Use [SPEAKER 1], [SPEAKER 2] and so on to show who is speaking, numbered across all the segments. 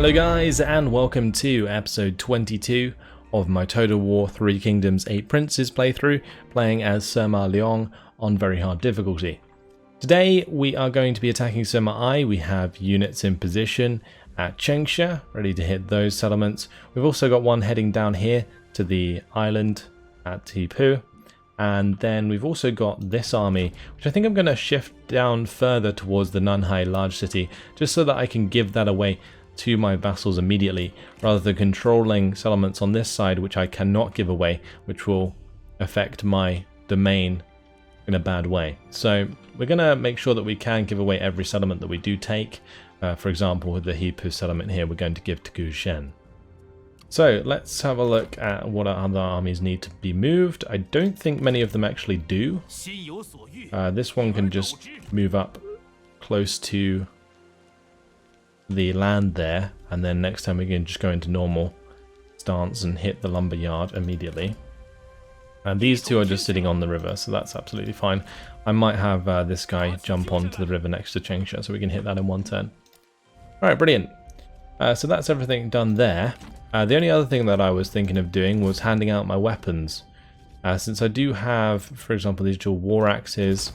[SPEAKER 1] Hello guys, and welcome to episode 22 of my Total War 3 Kingdoms 8 Princes playthrough, playing as Sima Liang on very hard difficulty. Today we are going to be attacking Sima I. We have units in position at Changsha, ready to hit those settlements. We've also got one heading down here to the island at Tipu. And then we've also got this army, which I think I'm going to shift down further towards the Nanhai large city, just so that I can give that away to my vassals immediately, rather than controlling settlements on this side, which I cannot give away, which will affect my domain in a bad way. So we're going to make sure that we can give away every settlement that we do take. For example, with the Hipu settlement here, we're going to give to Gushen. So let's have a look at what our other armies need to be moved. I don't think many of them actually do. This one can just move up close to the land there, and then next time we can just go into normal stance and hit the lumber yard immediately. And these two are just sitting on the river, so that's absolutely fine. I might have this guy jump onto the river next to Changsha, so we can hit that in one turn. Alright, brilliant. So that's everything done there. The only other thing that I was thinking of doing was handing out my weapons. Since I do have, for example, these dual war axes.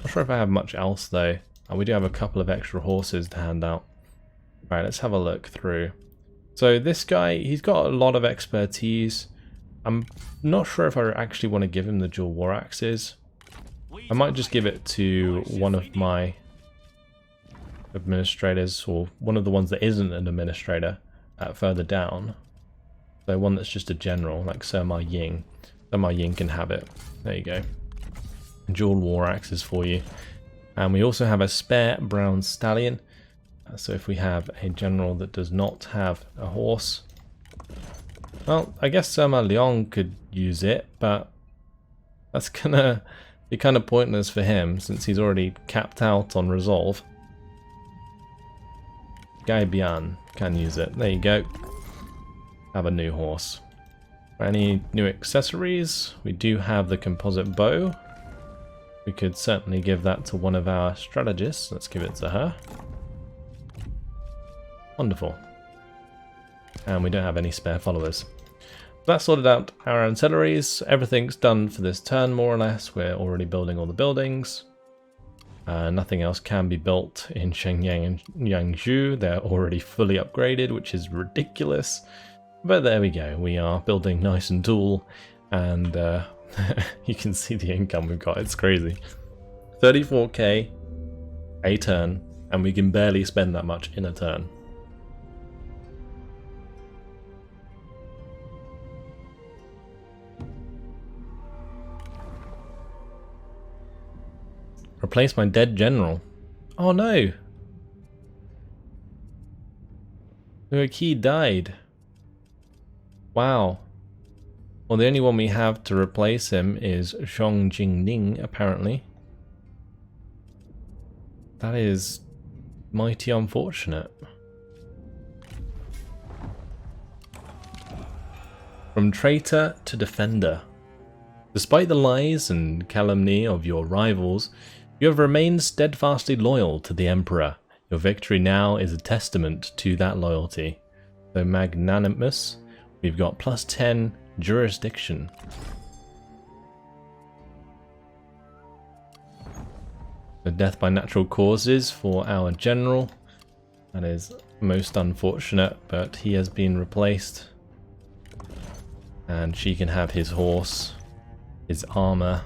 [SPEAKER 1] Not sure if I have much else though. We do have a couple of extra horses to hand out. Right, let's have a look through. So this guy, he's got a lot of expertise. I'm not sure if I actually want to give him the dual war axes. I might just give it to one of my administrators, or one of the ones that isn't an administrator further down. So one that's just a general, like Sima Liang. Sima Liang can have it. There you go. Dual war axes for you. And we also have a spare brown stallion. So if we have a general that does not have a horse, well, I guess Sima Liang could use it, but that's gonna be kind of pointless for him since he's already capped out on resolve. Gai Bian can use it. There you go. Have a new horse. Any new accessories? We do have the composite bow. We could certainly give that to one of our strategists. Let's give it to her. Wonderful. And we don't have any spare followers. That sorted out our ancillaries. Everything's done for this turn, more or less. We're already building all the buildings. Nothing else can be built in Shenyang and Yangzhou. They're already fully upgraded, which is ridiculous. But there we go. We are building nice and tall. And you can see the income we've got. It's crazy. 34k a turn. And we can barely spend that much in a turn. Replace my dead general. Oh no! He died. Wow. Well, the only one we have to replace him is Zhong Jingning, apparently. That is mighty unfortunate. From traitor to defender. Despite the lies and calumny of your rivals, you have remained steadfastly loyal to the Emperor. Your victory now is a testament to that loyalty. Though magnanimous, we've got +10 jurisdiction. The death by natural causes for our general. That is most unfortunate, but he has been replaced. And she can have his horse, his armor,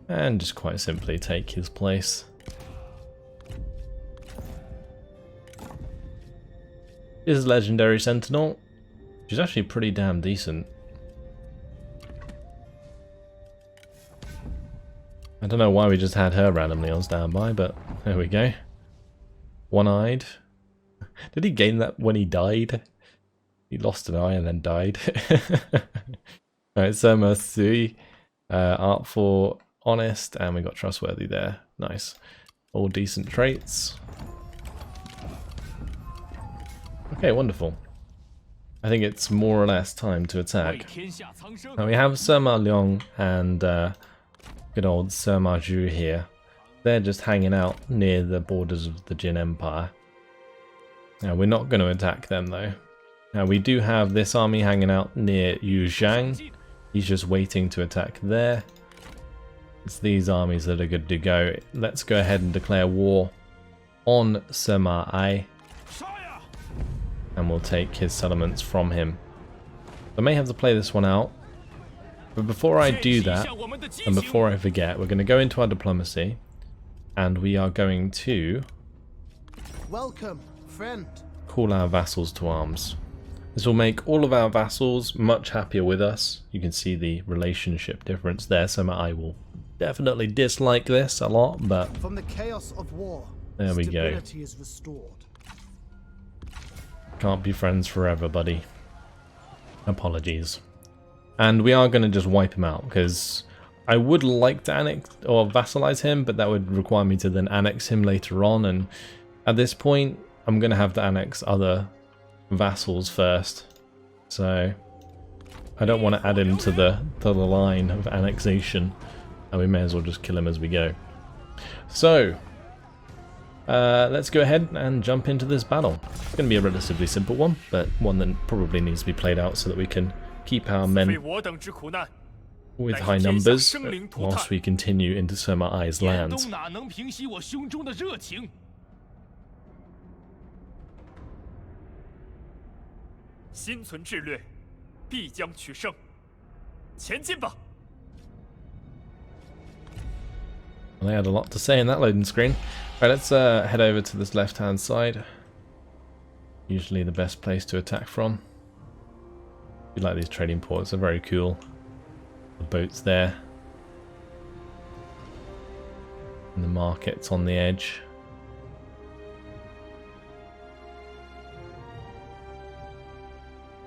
[SPEAKER 1] and just quite simply take his place. This is Legendary Sentinel. She's actually pretty damn decent. I don't know why we just had her randomly on standby, but there we go. One-eyed. Did he gain that when he died? He lost an eye and then died. Alright, Sima Sui. Artful, honest, and we got trustworthy there. Nice. All decent traits. Okay, wonderful. I think it's more or less time to attack. Now we have Sima Liang and good old Sima Zhu here. They're just hanging out near the borders of the Jin Empire. Now we're not going to attack them though. Now we do have this army hanging out near Yuzhang. He's just waiting to attack there. It's these armies that are good to go. Let's go ahead and declare war on Sima Liang. And we'll take his settlements from him. I may have to play this one out. But before I do that, and before I forget, we're going to go into our diplomacy. And we are going to
[SPEAKER 2] welcome, friend.
[SPEAKER 1] Call our vassals to arms. This will make all of our vassals much happier with us. You can see the relationship difference there. So I will definitely dislike this a lot, but
[SPEAKER 2] from the chaos of war,
[SPEAKER 1] there we go.
[SPEAKER 2] stability is restored.
[SPEAKER 1] Can't be friends forever, buddy. Apologies. And we are going to just wipe him out, because I would like to annex or vassalize him, but that would require me to then annex him later on, and at this point I'm going to have to annex other vassals first. So I don't want to add him to the line of annexation, and we may as well just kill him as we go. So let's go ahead and jump into this battle. It's going to be a relatively simple one, but one that probably needs to be played out so that we can keep our men with high numbers whilst we continue into Sima Liang's lands.
[SPEAKER 3] 心存智略，必将取胜。前进吧！
[SPEAKER 1] Well, they had a lot to say in that loading screen. Right, let's head over to this left-hand side. Usually the best place to attack from. I like these trading ports; they're very cool. The boats there, and the markets on the edge.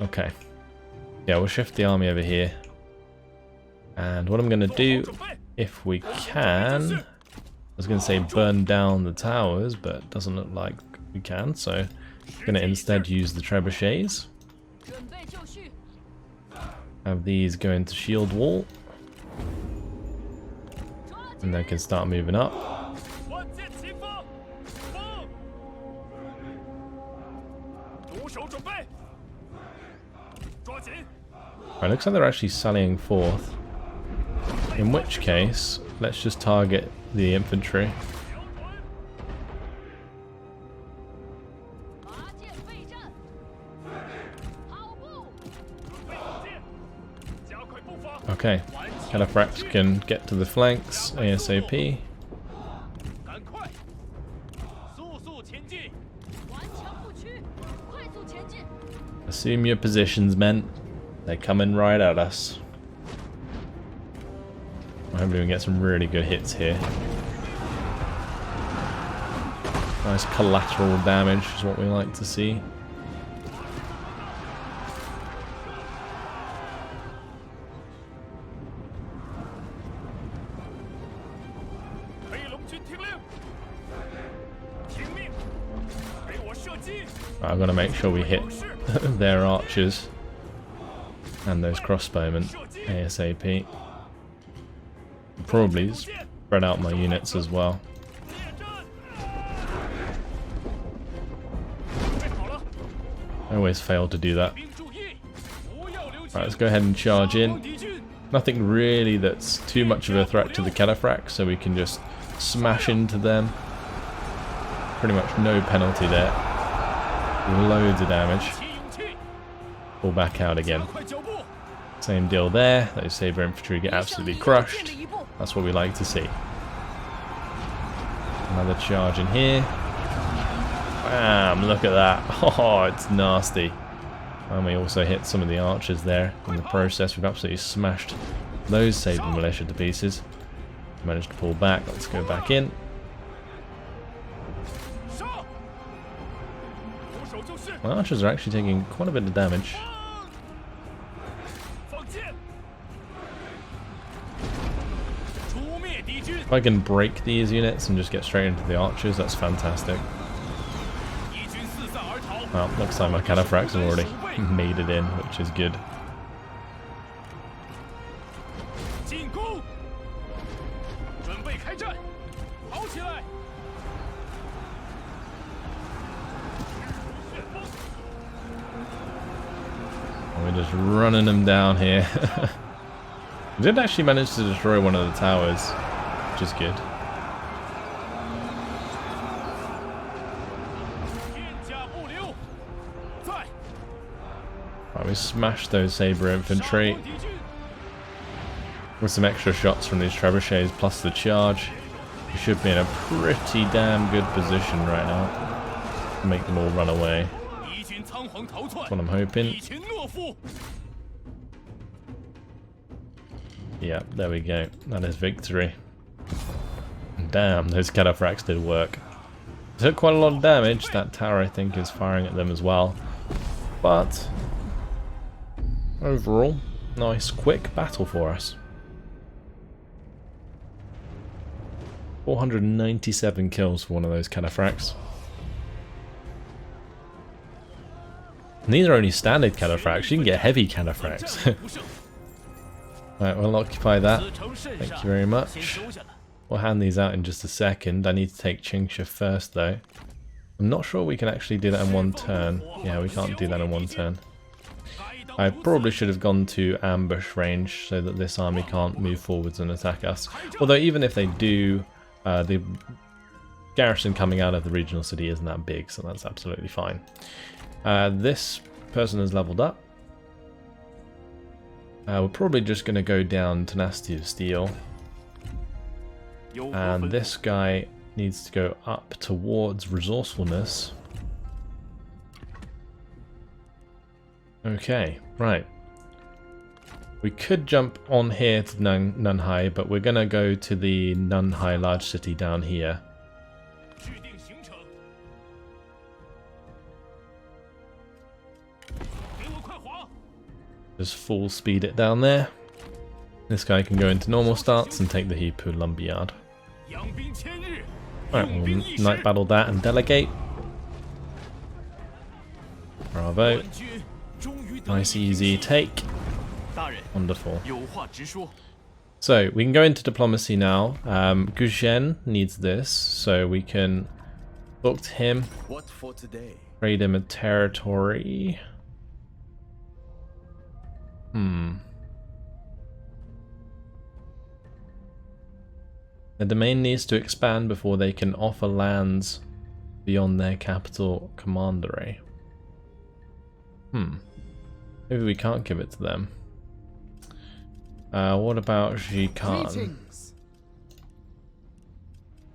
[SPEAKER 1] Okay, yeah, we'll shift the army over here. And what I'm going to do, if we can, I was going to say burn down the towers, but it doesn't look like we can, so I'm going to instead use the trebuchets. Have these go into shield wall. And they can start moving up. Right, looks like they're actually sallying forth. In which case, let's just target the infantry. Okay, Califrax can get to the flanks ASAP. Assume your positions, men. They're coming right at us. Hopefully we can get some really good hits here. Nice collateral damage is what we like to see. I've got to make sure we hit their archers and those crossbowmen ASAP. Probably spread out my units as well. I always fail to do that. Right, let's go ahead and charge in. Nothing really that's too much of a threat to the Califrax, so we can just smash into them. Pretty much no penalty there. Loads of damage. Pull back out again. Same deal there. Those Saber infantry get absolutely crushed. That's what we like to see. Another charge in here. Bam! Look at that. Oh, it's nasty. And we also hit some of the archers there in the process. We've absolutely smashed those Saber militia to pieces. Managed to pull back. Let's go back in. My archers are actually taking quite a bit of damage. If I can break these units and just get straight into the archers, that's fantastic. Well, looks like my Califrax have already made it in, which is good. Just running them down here. We did actually manage to destroy one of the towers, which is good. Right, we smashed those saber infantry. With some extra shots from these trebuchets plus the charge, we should be in a pretty damn good position right now to make them all run away. That's what I'm hoping. Yeah, there we go. That is victory. Damn, those cataphracts did work. Took quite a lot of damage. That tower, I think, is firing at them as well. But overall, nice quick battle for us. 497 kills for one of those cataphracts. And these are only standard cataphracts. You can get heavy cataphracts. Right, we'll occupy that. Thank you very much. We'll hand these out in just a second. I need to take Qingsha first, though. I'm not sure we can actually do that in one turn. Yeah, we can't do that in one turn. I probably should have gone to ambush range so that this army can't move forwards and attack us. Although even if they do, the garrison coming out of the regional city isn't that big, so that's absolutely fine. This person has leveled up. We're probably just going to go down Tenacity of Steel. And this guy needs to go up towards Resourcefulness. Okay, right. We could jump on here to Nunhai, but we're going to go to the Nunhai large city down here. Just full speed it down there. This guy can go into normal stance and take the Hipu Lumberyard. Alright, we'll night battle that and delegate. Bravo. Nice easy take. Wonderful. So we can go into diplomacy now. Guzhen needs this, so we can book him. Trade him a territory. The domain needs to expand before they can offer lands beyond their capital commandery. Maybe we can't give it to them. What about Jikan?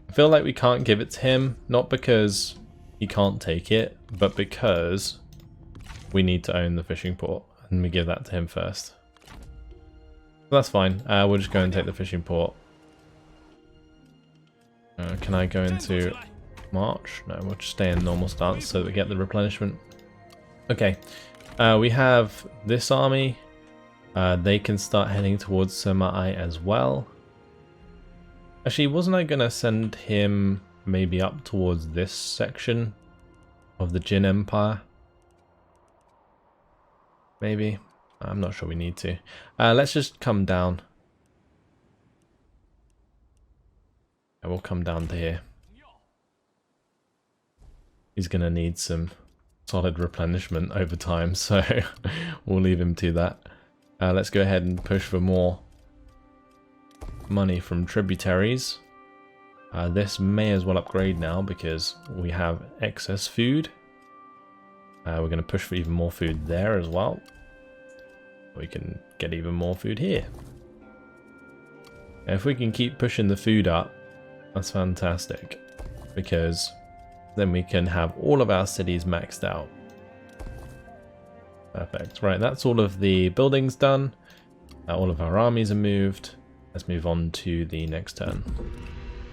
[SPEAKER 1] I feel like we can't give it to him, not because he can't take it, but because we need to own the fishing port, and we give that to him first. That's fine. We'll just go and take the fishing port. Can I go into March? No, we'll just stay in normal stance so that we get the replenishment. Okay, we have this army. They can start heading towards Sima as well. Actually, wasn't I going to send him maybe up towards this section of the Jin Empire? Maybe. I'm not sure we need to. Let's just come down. Yeah, we'll come down to here. He's going to need some solid replenishment over time, so we'll leave him to that. Let's go ahead and push for more money from tributaries. This may as well upgrade now because we have excess food. We're going to push for even more food there as well. We can get even more food here. And if we can keep pushing the food up, that's fantastic, because then we can have all of our cities maxed out. Perfect. Right, that's all of the buildings done. All of our armies are moved. Let's move on to the next turn.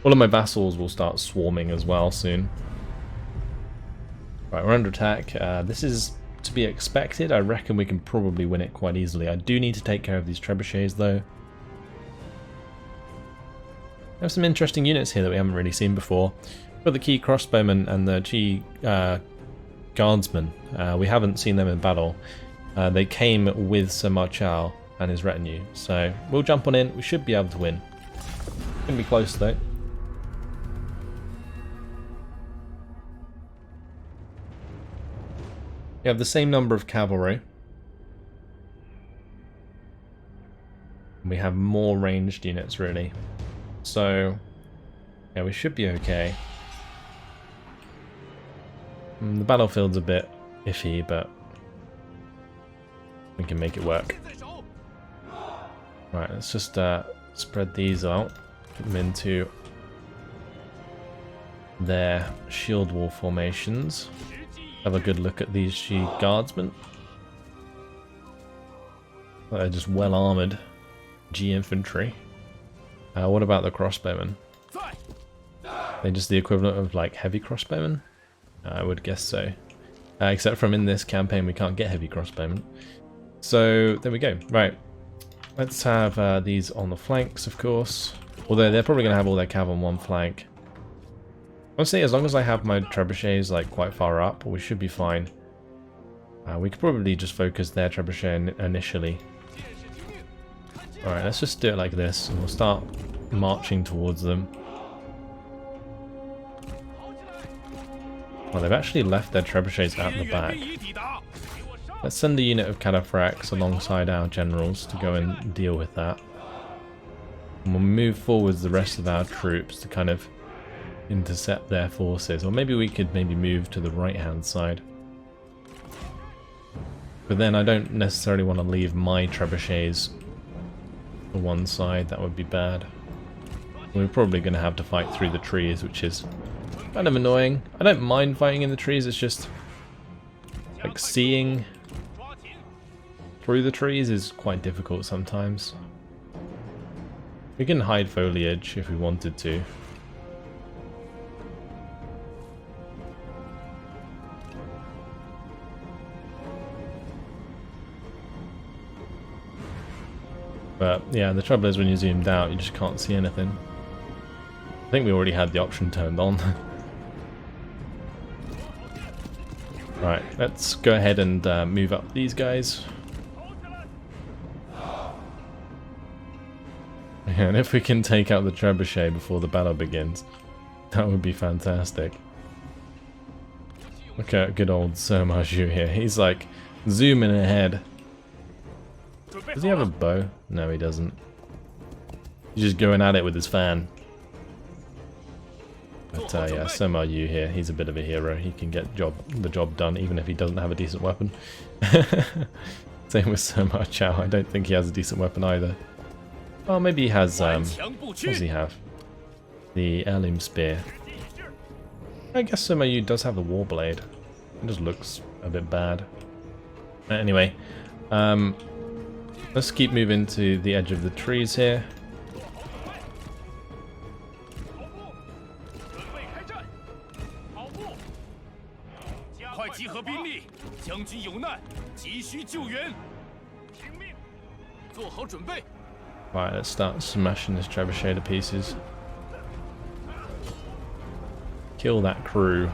[SPEAKER 1] All of my vassals will start swarming as well soon. Right, we're under attack. This is to be expected. I reckon we can probably win it quite easily. I do need to take care of these trebuchets though. We have some interesting units here that we haven't really seen before. We've got the Key Crossbowmen and the Chi Guardsmen. We haven't seen them in battle. They came with Sima Chao and his retinue. So we'll jump on in. We should be able to win. It's going to be close though. We have the same number of cavalry. We have more ranged units really. So yeah, we should be okay. The battlefield's a bit iffy, but we can make it work. Right, let's just spread these out, put them into their shield wall formations. Have a good look at these Shi guardsmen. They're just well armored G infantry. What about the crossbowmen? They're just the equivalent of like heavy crossbowmen? I would guess so. Except from in this campaign we can't get heavy crossbowmen. So there we go. Right. Let's have these on the flanks, of course. Although they're probably going to have all their cav on one flank. Honestly, as long as I have my trebuchets like quite far up, we should be fine. We could probably just focus their trebuchet initially. Alright, let's just do it like this, and we'll start marching towards them. Well, they've actually left their trebuchets out the back. Let's send a unit of cataphracts alongside our generals to go and deal with that. And we'll move forwards the rest of our troops to kind of intercept their forces. Or maybe we could move to the right-hand side. But then I don't necessarily want to leave my trebuchets to one side. That would be bad. We're probably going to have to fight through the trees, which is kind of annoying. I don't mind fighting in the trees, it's just like seeing through the trees is quite difficult sometimes. We can hide foliage if we wanted to. But yeah, the trouble is when you zoomed out, you just can't see anything. I think we already had the option turned on. Right, let's go ahead and move up these guys. And if we can take out the trebuchet before the battle begins, that would be fantastic. Look at good old Sima Liang here. He's like zooming ahead. Does he have a bow? No, he doesn't. He's just going at it with his fan. But yeah, Sima Liang here, he's a bit of a hero. He can get the job done even if he doesn't have a decent weapon. Same with Sima Liang. I don't think he has a decent weapon either. Oh, maybe he has, what does he have? The heirloom spear. I guess Sima Liang does have the war blade. It just looks a bit bad. Anyway, let's keep moving to the edge of the trees here. Right, let's start smashing this trebuchet to pieces. Kill that crew.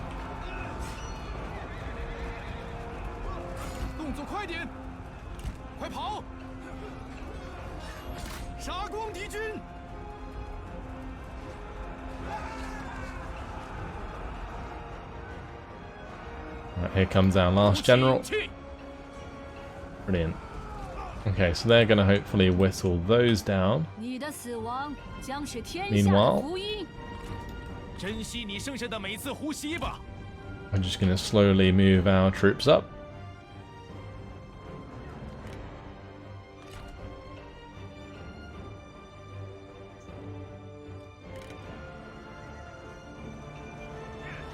[SPEAKER 1] Right, here comes our last general. Brilliant. Okay, so they're going to hopefully whittle those down. Meanwhile, I'm just going to slowly move our troops up.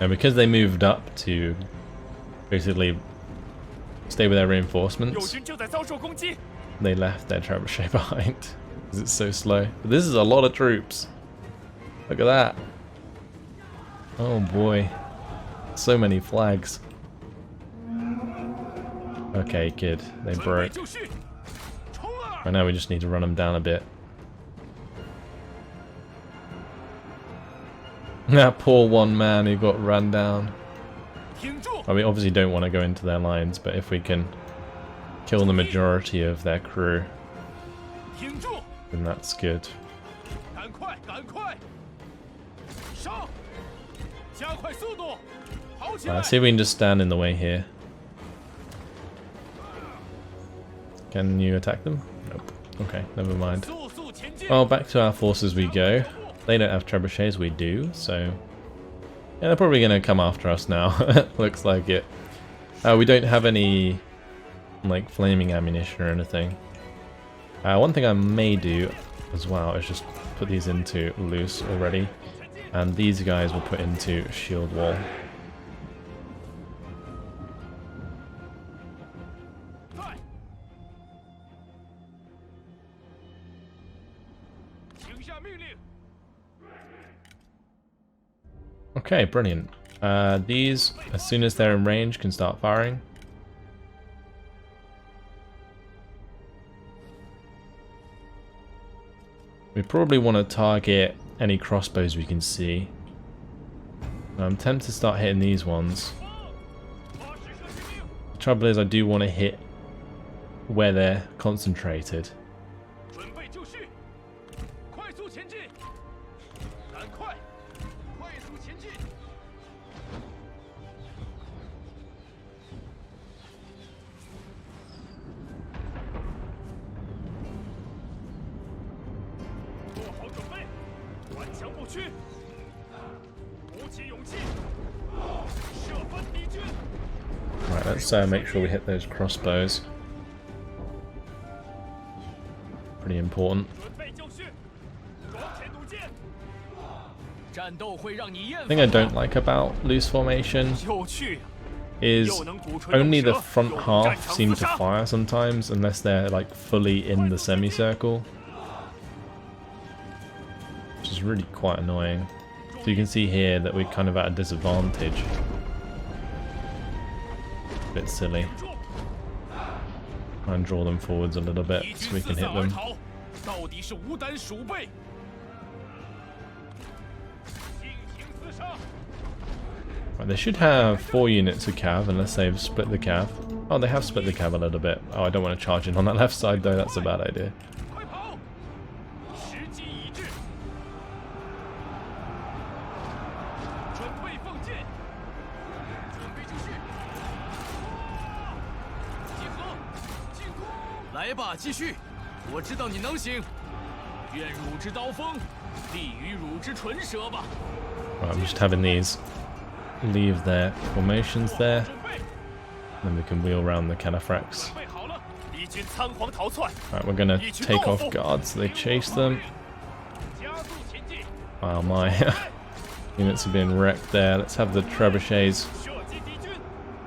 [SPEAKER 1] And because they moved up to basically stay with their reinforcements, they left their trebuchet behind because it's so slow. But this is a lot of troops. Look at that. Oh boy. So many flags. Okay, good. They broke. Right now we just need to run them down a bit. That poor one man who got run down. I mean, obviously don't want to go into their lines, but if we can kill the majority of their crew, then that's good. Let's see if we can just stand in the way here. Can you attack them? Nope. Okay, never mind. Well, back to our forces we go. They don't have trebuchets, we do, so... Yeah, they're probably going to come after us now. Looks like it. We don't have any, like, flaming ammunition or anything. One thing I may do as well is just put these into loose already. And these guys will put into shield wall. Okay, brilliant. These, as soon as they're in range, can start firing. We probably want to target any crossbows we can see. I'm tempted to start hitting these ones. The trouble is I do want to hit where they're concentrated. Right, let's make sure we hit those crossbows. Pretty important. The thing I don't like about loose formation is only the front half seem to fire sometimes, unless they're like fully in the semicircle, which is really quite annoying. So you can see here that we're kind of at a disadvantage. A bit silly. Try and draw them forwards a little bit so we can hit them. Right, they should have 4 units of cav unless they've split the cav. Oh, they have split the cav a little bit. Oh, I don't want to charge in on that left side though, that's a bad idea. Right, I'm just having these leave their formations there, then we can wheel around the cataphracts. Right, we're gonna take off guard so they chase them. Wow, my units are being wrecked there. Let's have the trebuchets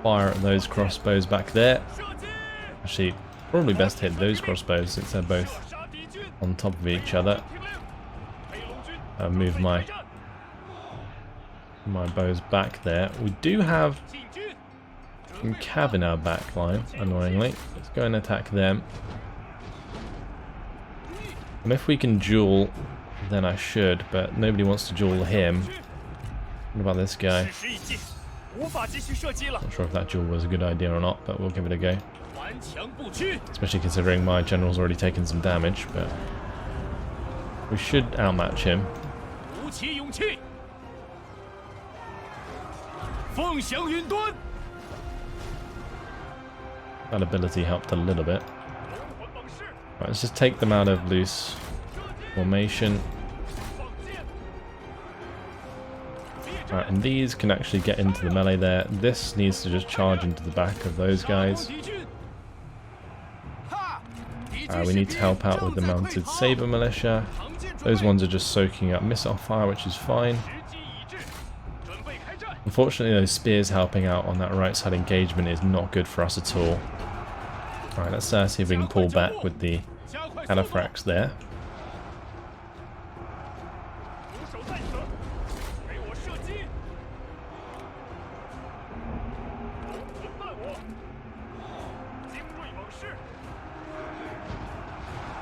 [SPEAKER 1] fire at those crossbows back there. Actually, probably best hit those crossbows since they're both on top of each other. I'll move my bows back there. We do have some cav in our back line, annoyingly. Let's go and attack them. And if we can duel, then I should, but nobody wants to duel him. What about this guy? Not sure if that duel was a good idea or not, but we'll give it a go. Especially considering my general's already taken some damage, but we should outmatch him. That ability helped a little bit. Right, let's just take them out of loose formation. Right, and these can actually get into the melee there. This needs to just charge into the back of those guys. We need to help out with the mounted saber militia. Those ones are just soaking up missile fire, which is fine. Unfortunately, those spears helping out on that right side engagement is not good for us at all. Alright, let's see if we can pull back with the cataphracts there.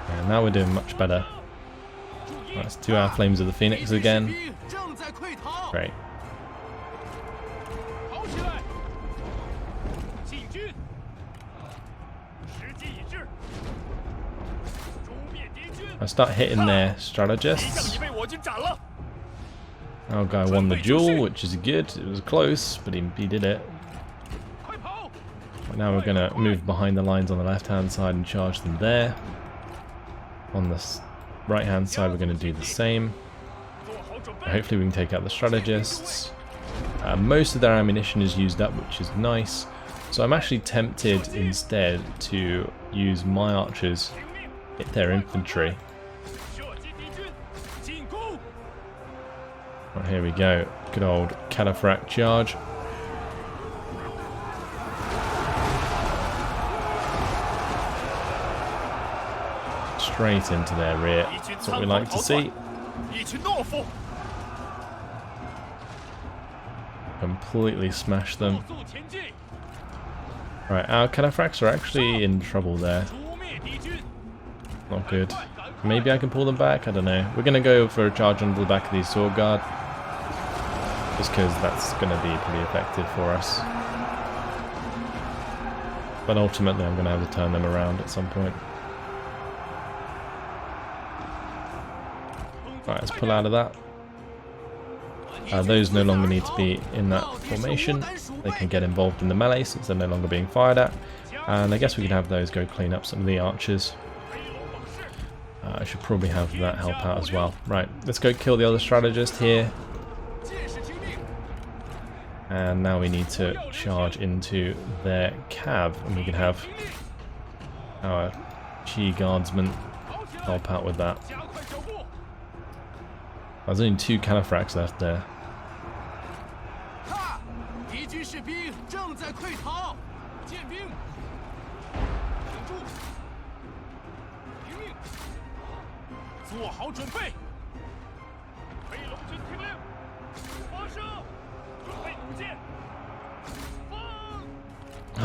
[SPEAKER 1] And now we're doing much better. Let's do our Flames of the Phoenix again. Great. I start hitting their strategists. Our guy won the duel, which is good. It was close, but he did it. But now we're going to move behind the lines on the left hand side and charge them there. On the right hand side we're going to do the same. Hopefully we can take out the strategists. Most of their ammunition is used up, which is nice. So I'm actually tempted instead to use my archers, hit their infantry. Right, here we go. Good old cataphract charge. Straight into their rear. That's what we like to see. Completely smash them. Right, our cataphracts are actually in trouble there. Not good. Maybe I can pull them back? I don't know. We're going to go for a charge under the back of the sword guard. Just because that's going to be pretty effective for us. But ultimately I'm going to have to turn them around at some point. Alright, let's pull out of that. Those no longer need to be in that formation. They can get involved in the melee since they're no longer being fired at. And I guess we can have those go clean up some of the archers. I should probably have that help out as well. Right, let's go kill the other strategist here. And now we need to charge into their cav, and we can have our Chi guardsmen help out with that. There's only 2 cataphracts left there.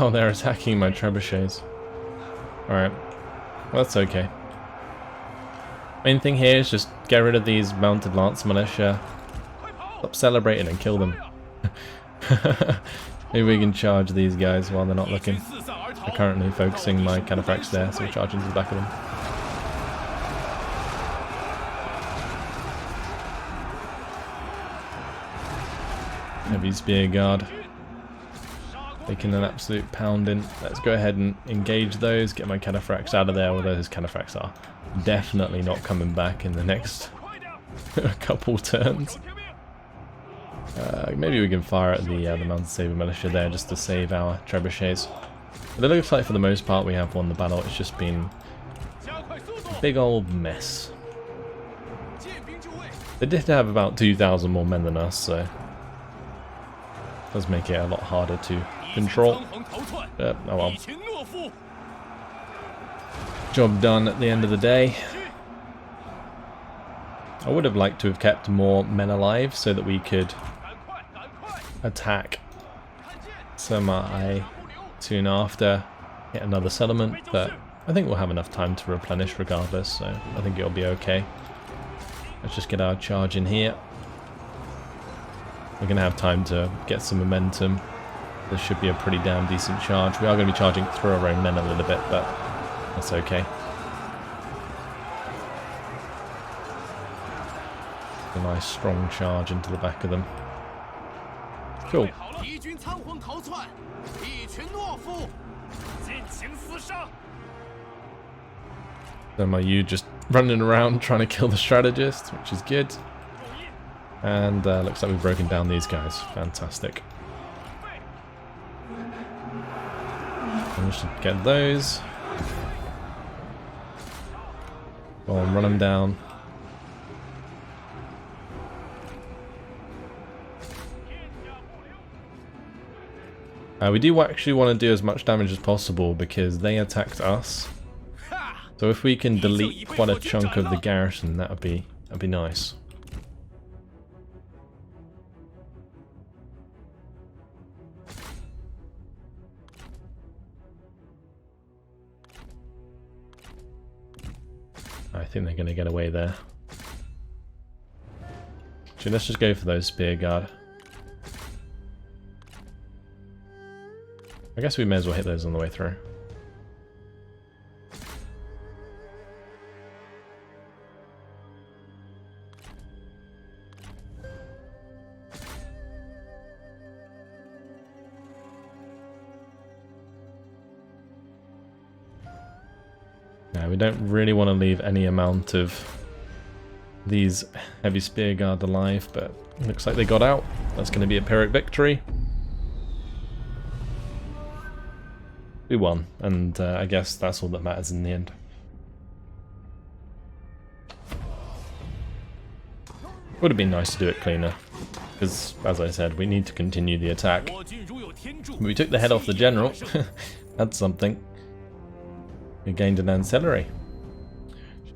[SPEAKER 1] Oh, they're attacking my trebuchets. Alright, well, that's okay. Main thing here is just get rid of these mounted lance militia. Stop celebrating and kill them. Maybe we can charge these guys while they're not looking. I'm currently focusing my cataphracts there, so we'll charge into the back of them. Heavy spear guard. Taking an absolute pounding. Let's go ahead and engage those, get my cataphracts out of there, although those cataphracts are definitely not coming back in the next couple turns. Maybe we can fire at the Mounted Saber Militia there just to save our trebuchets. But it looks like for the most part we have won the battle. It's just been a big old mess. They did have about 2,000 more men than us, so it does make it a lot harder to control. Oh well. Job done at the end of the day. I would have liked to have kept more men alive so that we could attack Sima soon after, hit another settlement, but I think we'll have enough time to replenish regardless, so I think it'll be okay. Let's just get our charge in here. We're going to have time to get some momentum. This should be a pretty damn decent charge. We are going to be charging through our own men a little bit, but that's okay. A nice strong charge into the back of them. Cool. So my you just running around trying to kill the strategists, which is good. And looks like we've broken down these guys. Fantastic. Managed to get those. Go on, run them down. We do actually want to do as much damage as possible because they attacked us. So if we can delete quite a chunk of the garrison, that'd be nice. I think they're going to get away there. Actually, let's just go for those spear guard. I guess we may as well hit those on the way through. Now, we don't really want to leave any amount of these heavy spear guard alive, but looks like they got out. That's going to be a Pyrrhic victory. We won, and I guess that's all that matters in the end. Would have been nice to do it cleaner, because, as I said, we need to continue the attack. We took the head off the general. That's something. We gained an ancillary.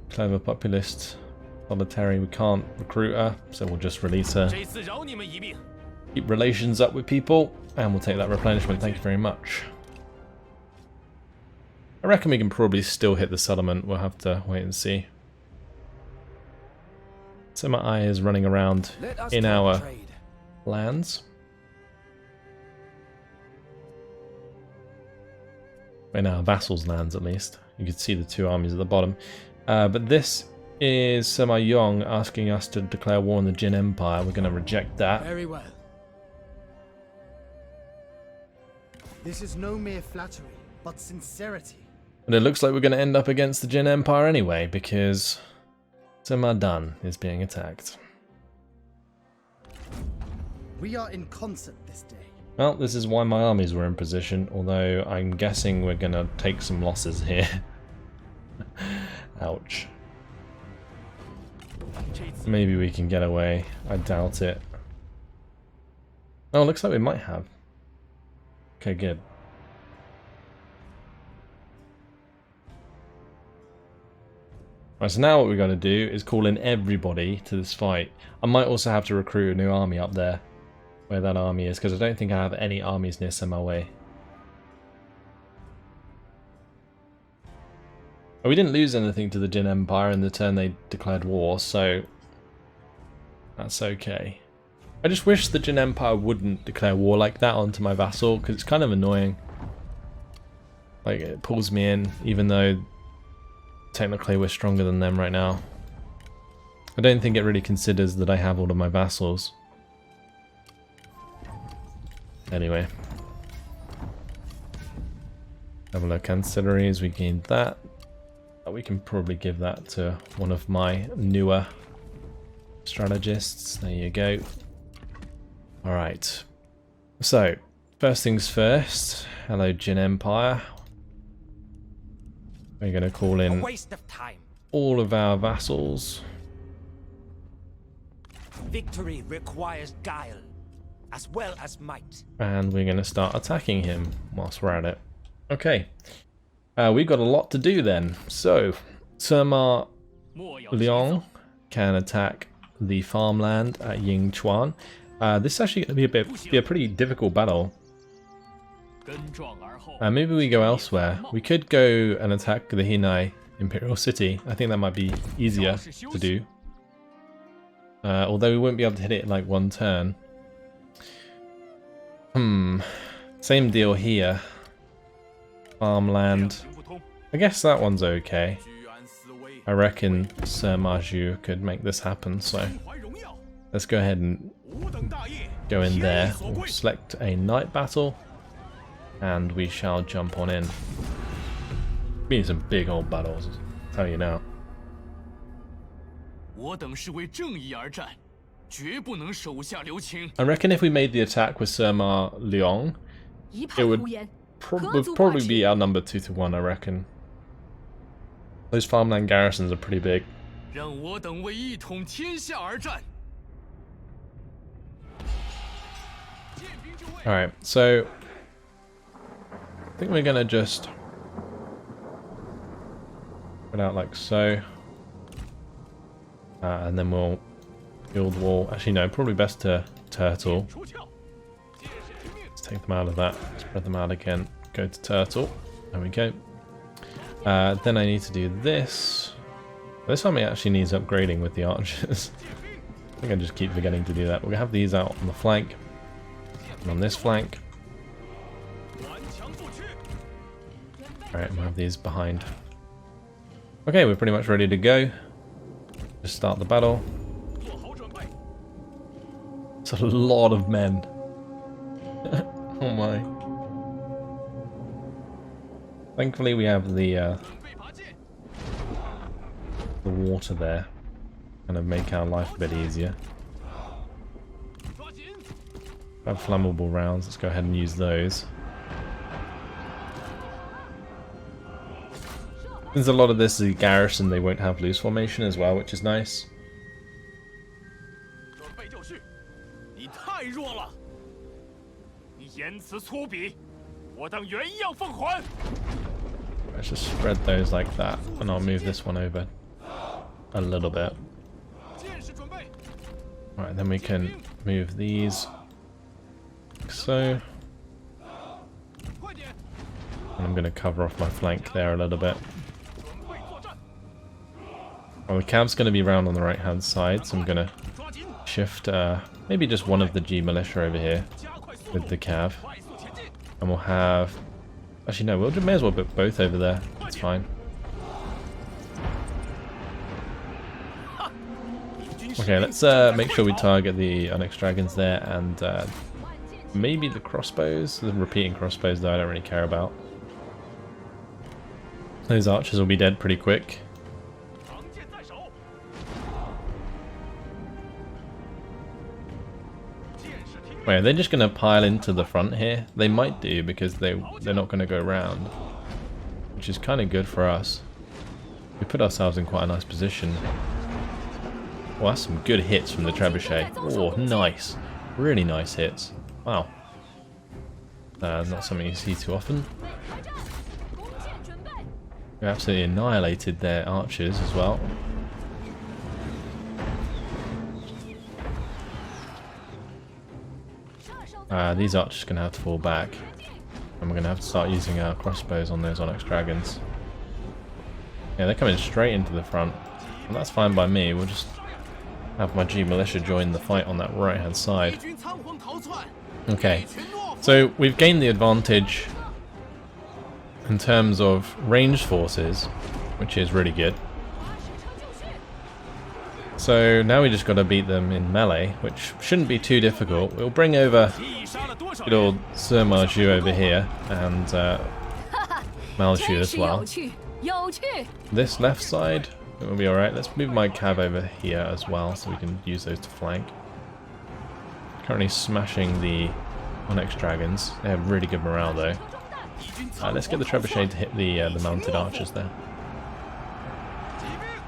[SPEAKER 1] Clever populist. Solitary, we can't recruit her, so we'll just release her. Keep relations up with people, and we'll take that replenishment. Thank you very much. I reckon we can probably still hit the settlement. We'll have to wait and see. Sima Liang is running around in our lands. In our vassals' lands, at least. You can see the two armies at the bottom. But this is Sima Liang asking us to declare war on the Jin Empire. We're going to reject that.
[SPEAKER 2] Very well. This is no mere flattery, but sincerity.
[SPEAKER 1] And it looks like we're going to end up against the Jin Empire anyway, because Sima Liang is being attacked.
[SPEAKER 2] We are in concert this day.
[SPEAKER 1] Well, this is why my armies were in position, although I'm guessing we're going to take some losses here. Ouch. Maybe we can get away. I doubt it. Oh, looks like we might have. Okay, good. Right, so now what we've got to do is call in everybody to this fight. I might also have to recruit a new army up there, where that army is, because I don't think I have any armies near Sima Liang. Well, we didn't lose anything to the Jin Empire in the turn they declared war, so that's okay. I just wish the Jin Empire wouldn't declare war like that onto my vassal, because it's kind of annoying. Like, it pulls me in, even though technically we're stronger than them right now. I don't think it really considers that I have all of my vassals. Anyway. Have a look, ancillaries, we gained that. We can probably give that to one of my newer strategists. There you go. Alright. So, first things first. Hello, Jin Empire. We're going to call in all of our vassals.
[SPEAKER 4] Victory requires guile as well as might.
[SPEAKER 1] And we're going to start attacking him whilst we're at it. Okay. We've got a lot to do then. So, Sima Liang can attack the farmland at Yingchuan. This is actually going to be a pretty difficult battle. Maybe we go elsewhere. We could go and attack the Hinai Imperial City. I think that might be easier to do. Although we won't be able to hit it in like one turn. Same deal here. Farmland. I guess that one's okay. I reckon Sir Marju could make this happen, so let's go ahead and go in there. We'll select a night battle, and we shall jump on in. We need some big old battles, I'll tell you now. I reckon if we made the attack with Sima Liang, it would probably be outnumbered 2-1, I reckon. Those farmland garrisons are pretty big. Alright, so I think we're gonna just put out like so. And then we'll build wall. Actually no, probably best to turtle. Let's take them out of that, spread them out again, go to turtle. There we go. Then I need to do this. This army actually needs upgrading with the archers. I think I just keep forgetting to do that. We're gonna have these out on the flank. And on this flank. Alright, we'll have these behind. Okay, we're pretty much ready to go. Just start the battle. It's a lot of men. Oh my. Thankfully we have the water there. kind of make our life a bit easier. Have flammable rounds, let's go ahead and use those. Since a lot of this is a garrison, they won't have loose formation as well, which is nice. Let's just spread those like that, and I'll move this one over a little bit. Alright, then we can move these like so. And I'm going to cover off my flank there a little bit. Well, the cav's going to be round on the right hand side, so I'm going to shift maybe just one of the G militia over here with the cav. And we'll have... Actually no, we may as well put both over there, that's fine. Okay, let's make sure we target the Onyx Dragons there, and maybe the crossbows. The repeating crossbows though I don't really care about. Those archers will be dead pretty quick. Wait, are they just going to pile into the front here? They might do, because they're not going to go round. Which is kind of good for us. We put ourselves in quite a nice position. Well, that's some good hits from the trebuchet. Oh, nice. Really nice hits. Wow. Not something you see too often. We absolutely annihilated their archers as well. These archers are going to have to fall back. And we're going to have to start using our crossbows on those Onyx Dragons. Yeah, they're coming straight into the front. And that's fine by me. We'll just have my G militia join the fight on that right hand side. Okay, so we've gained the advantage in terms of ranged forces, which is really good. So now we just got to beat them in melee, which shouldn't be too difficult. We'll bring over good old Sima Liang over here, and Malshu as well. This left side will be alright. Let's move my cav over here as well, so we can use those to flank. Currently smashing the Onyx Dragons. They have really good morale though. Let's get the trebuchet to hit the mounted archers there.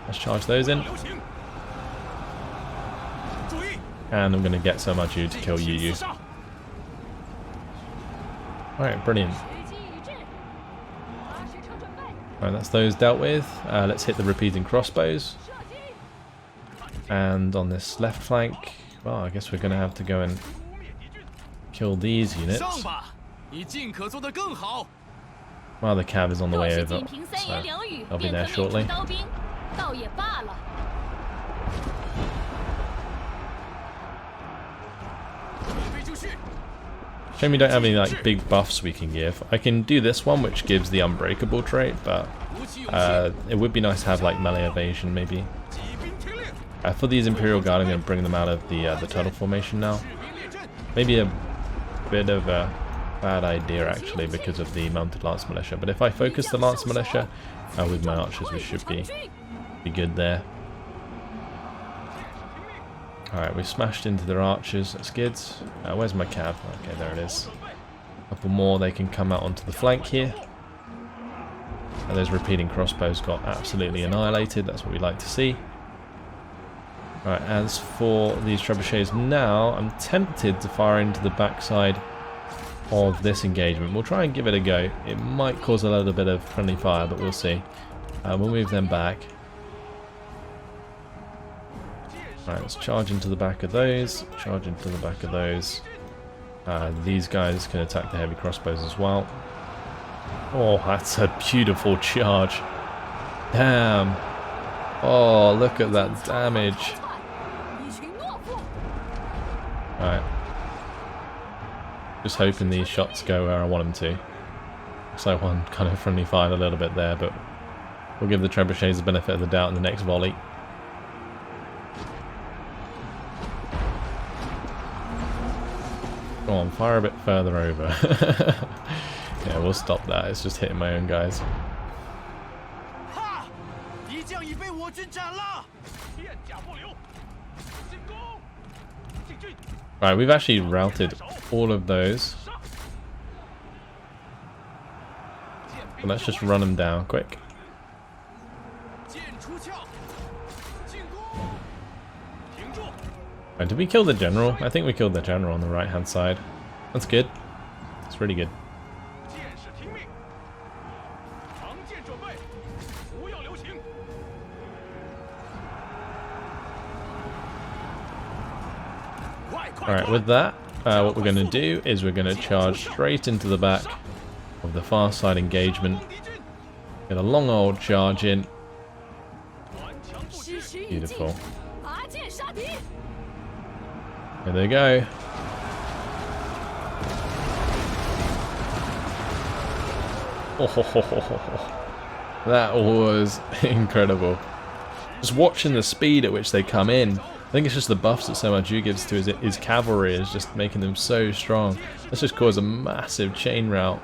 [SPEAKER 1] Let's charge those in. And I'm going to get Sima Liang to kill Yu Yu. Alright, brilliant. Alright, that's those dealt with. Let's hit the repeating crossbows. And on this left flank, well, I guess we're going to have to go and kill these units. Well, the cav is on the way over, so I'll be there shortly. Shame we don't have any like big buffs we can give. I can do this one, which gives the unbreakable trait, but it would be nice to have like melee evasion maybe. For these Imperial Guard, I'm going to bring them out of the turtle formation now. Maybe a bit of a bad idea actually because of the mounted Lance Militia, but if I focus the Lance Militia with my archers, we should be good there. Alright, we've smashed into their archers, that's good. Where's my cav? Okay, there it is. A couple more, they can come out onto the flank here. And those repeating crossbows got absolutely annihilated, that's what we like to see. Right, as for these trebuchets now, I'm tempted to fire into the backside of this engagement. We'll try and give it a go. It might cause a little bit of friendly fire, but we'll see. We'll move them back. Right, let's charge into the back of those, charge into the back of those. These guys can attack the heavy crossbows as well. Oh, that's a beautiful charge. Damn. Oh, look at that damage. Alright. Just hoping these shots go where I want them to. Looks like one kind of friendly fired a little bit there, but we'll give the trebuchets the benefit of the doubt in the next volley. Go on, fire a bit further over. Yeah, we'll stop that. It's just hitting my own guys. Right, we've actually routed all of those. So let's just run them down quick. Right, did we kill the general? I think we killed the general on the right hand side. That's good. It's really good. Alright, with that, what we're going to do is we're going to charge straight into the back of the far side engagement. Get a long old charge in. Beautiful. Here they go. Oh, that was incredible. Just watching the speed at which they come in. I think it's just the buffs that Sima Liang gives to his cavalry is just making them so strong. Let's just cause a massive chain rout.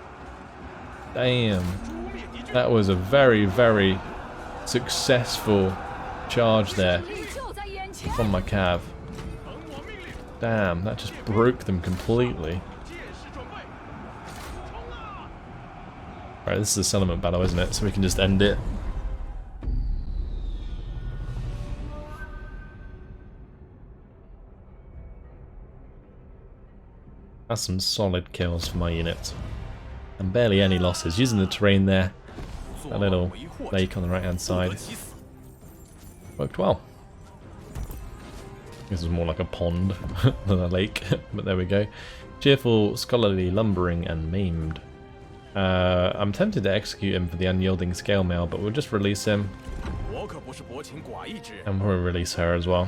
[SPEAKER 1] Damn. That was a very, very successful charge there from my cav. Damn, that just broke them completely. Right, this is a settlement battle, isn't it? So we can just end it. That's some solid kills for my unit. And barely any losses. Using the terrain there. That little lake on the right hand side. Worked well. This is more like a pond than a lake, but there we go. Cheerful, scholarly, lumbering, and maimed. I'm tempted to execute him for the unyielding scale mail, but we'll just release him. And we'll release her as well.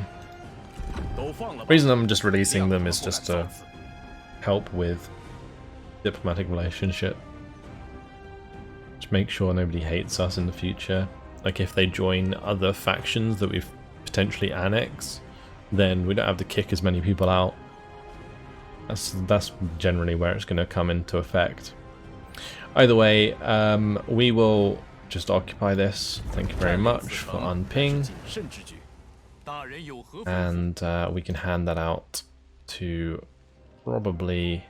[SPEAKER 1] The reason I'm just releasing them is just to help with diplomatic relationship. Just make sure nobody hates us in the future. Like if they join other factions that we've potentially annexed, then we don't have to kick as many people out. That's generally where it's going to come into effect. Either way, we will just occupy this. Thank you very much for unping. And we can hand that out to probably,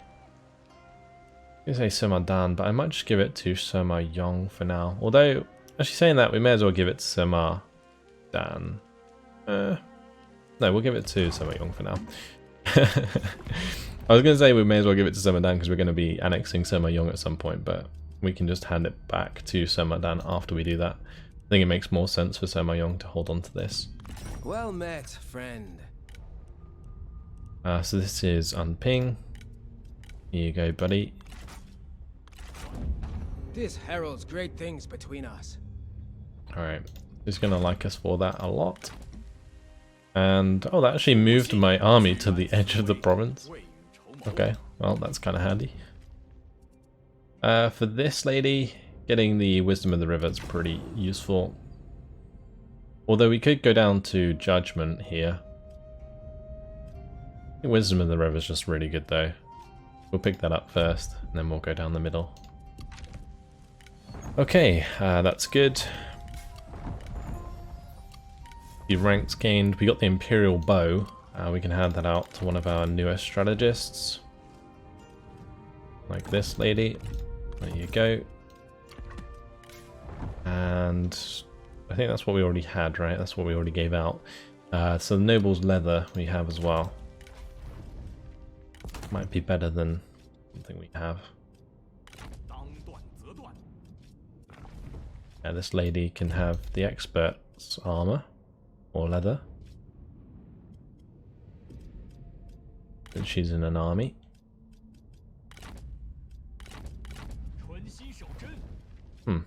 [SPEAKER 1] I'm going to say Sima Dan, but I might just give it to Sima Liang for now. Although, actually saying that, we may as well give it to Sima Dan. No, we'll give it to Sima Liang for now. I was going to say we may as well give it to Sima Dan because we're going to be annexing Sima Liang at some point, but we can just hand it back to Sima Dan after we do that. I think it makes more sense for Sima Liang to hold on to this.
[SPEAKER 5] Well met, friend.
[SPEAKER 1] So this is unping. Here you go, buddy.
[SPEAKER 5] This heralds great things between us.
[SPEAKER 1] Alright, he's going to like us for that a lot. And, oh, that actually moved my army to the edge of the province. Okay, well, that's kind of handy. For this lady, getting the Wisdom of the River is pretty useful. Although we could go down to Judgment here. The Wisdom of the River is just really good though. We'll pick that up first, and then we'll go down the middle. Okay, that's good. The ranks gained. We got the Imperial Bow. We can hand that out to one of our newer strategists. Like this lady. There you go. And I think that's what we already had, right? That's what we already gave out. So the Noble's Leather we have as well. Might be better than something we have. Yeah, this lady can have the Expert's armor or leather. And she's in an army. Can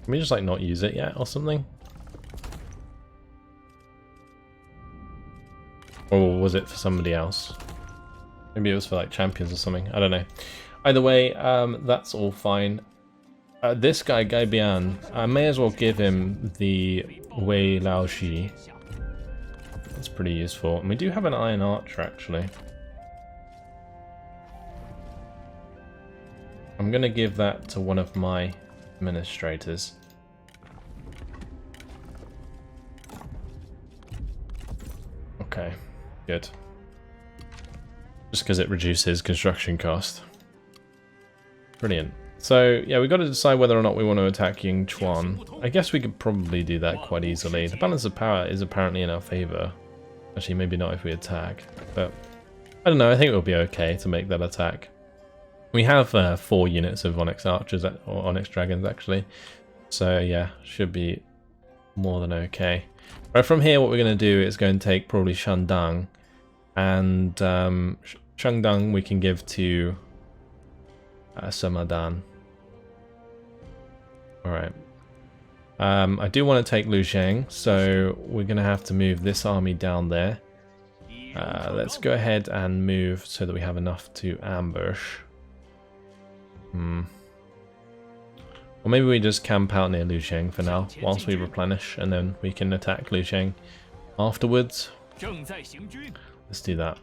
[SPEAKER 1] we just like not use it yet or something? Or was it for somebody else? Maybe it was for like champions or something. I don't know. Either way, that's all fine. This guy, Gai Bian, I may as well give him the Wei Lao Shi. That's pretty useful. And we do have an Iron Archer actually. I'm going to give that to one of my administrators. Okay, good. Just because it reduces construction cost. Brilliant. So, yeah, we've got to decide whether or not we want to attack Yingchuan. I guess we could probably do that quite easily. The balance of power is apparently in our favor. Actually, maybe not if we attack. But, I don't know, I think it'll be okay to make that attack. We have 4 units of Onyx Archers, or Onyx Dragons, actually. So, yeah, should be more than okay. Right, from here, what we're going to do is go and take probably Shandong. And Shandong we can give to Samadan. Alright. I do want to take Lujiang, so we're going to have to move this army down there. Let's go ahead and move so that we have enough to ambush. Or maybe we just camp out near Lujiang for now, whilst we replenish, and then we can attack Lujiang afterwards. Let's do that.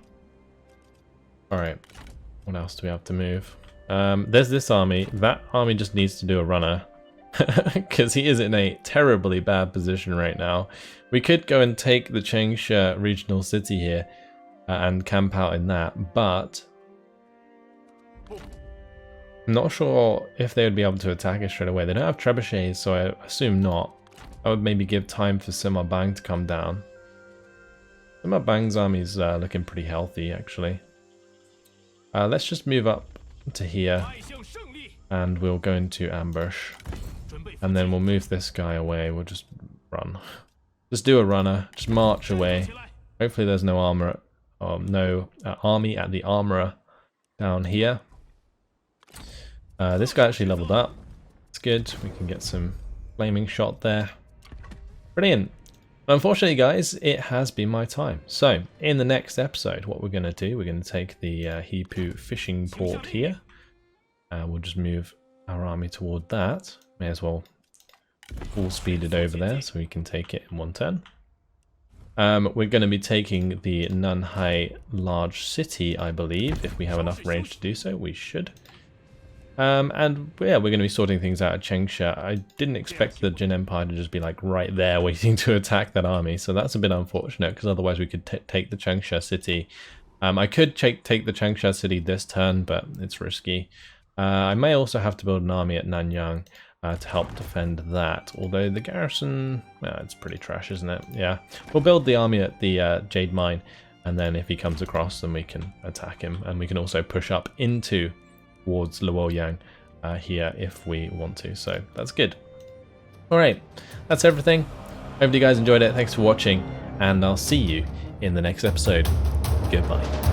[SPEAKER 1] Alright. What else do we have to move? There's this army. That army just needs to do a runner. Because he is in a terribly bad position right now. We could go and take the Changsha regional city here and camp out in that, but I'm not sure if they would be able to attack it straight away. They don't have trebuchets, so I assume not. I would maybe give time for Sima Bang to come down. Sima Bang's army's looking pretty healthy, actually. Let's just move up to here, and we'll go into ambush. And then we'll move this guy away. We'll just run. Just do a runner. Just march away. Hopefully there's no armor, no army at the armorer down here. This guy actually leveled up. It's good. We can get some flaming shot there. Brilliant. Unfortunately, guys, it has been my time. So, in the next episode, what we're going to do, we're going to take the Hipu fishing port here. We'll just move our army toward that. May as well full speed it over there so we can take it in one turn. We're going to be taking the Nanhai large city, I believe. If we have enough range to do so, we should. And yeah, we're going to be sorting things out at Changsha. I didn't expect the Jin Empire to just be like right there waiting to attack that army, so that's a bit unfortunate because otherwise we could take the Changsha city. I could take the Changsha city this turn, but it's risky. I may also have to build an army at Nanyang to help defend that, although the garrison, it's pretty trash, isn't it? Yeah, we'll build the army at the Jade Mine, and then if he comes across, then we can attack him, and we can also push up into towards Luoyang here if we want to, so that's good. Alright, that's everything. Hope you guys enjoyed it. Thanks for watching, and I'll see you in the next episode. Goodbye.